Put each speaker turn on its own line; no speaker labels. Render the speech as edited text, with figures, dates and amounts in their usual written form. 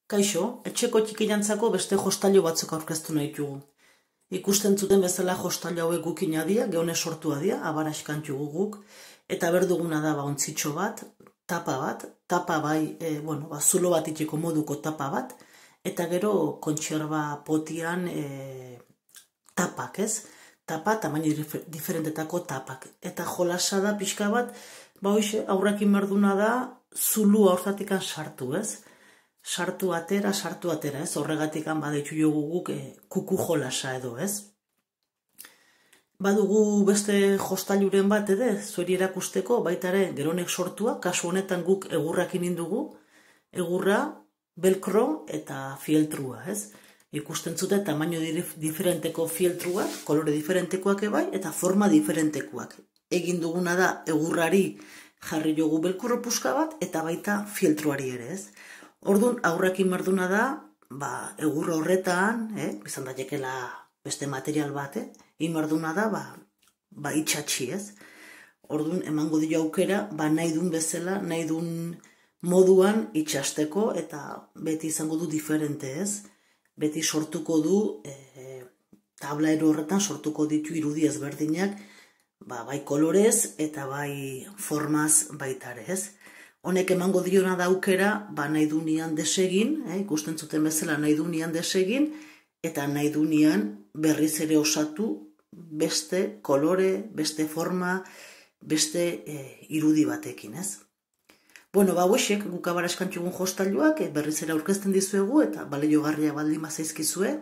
Kaixo, etxeko txikilantzako beste jostailu batzuk aurkeztu nahi ditugu. Ikusten zuten bezala jostailu hauek gukina dira, geone sortua dira, abaraskantzu guk, eta berduguna da ontzitxo bat, tapa bai, zulo bat itxeko moduko tapa bat, eta gero kontserba potian tapak, ez? Tapa, tamaino diferentetako tapak. Eta jolasa da pixka bat, aurrekin berduna da, zulua hortatikan sartu, ez? Sartu atera, ez? Horregatik baditzu jogu guk kuku jolasa edo, ez? Badugu beste jostailuren bat, zueri erakusteko, baitare geronek sortua, kasu honetan guk egurrakin indugu, egurra, velcro eta fieltrua, ez? Ikusten zute tamaino diferenteko fieltruak, kolore diferentekoak ebai, eta forma diferentekoak. Egin duguna da egurrari jarri jogu velcro puska bat, eta baita fieltruari ere, ez? Orduan, aurrekin berduna da, egur horretan, izan daitekela beste material bat, inberduna da, itxatxi, ez? Orduan, emango dio aukera, nahi duen bezala, nahi duen moduan itxasteko, eta beti izango du diferente, ez? Beti sortuko du, tablaero horretan sortuko ditu irudi ezberdinak, bai kolorez eta bai formaz baitare, ez? Honek emango diona da aukera, nahi du nian desegin, ikusten zuten bezala nahi du nian desegin, eta nahi du nian berriz ere osatu beste kolore, beste forma, beste irudi batekin, ez? Guk abaraskantzugun jostailuak berriz ere aurkezten dizuegu, eta baliogarria baldin bazaizkizue,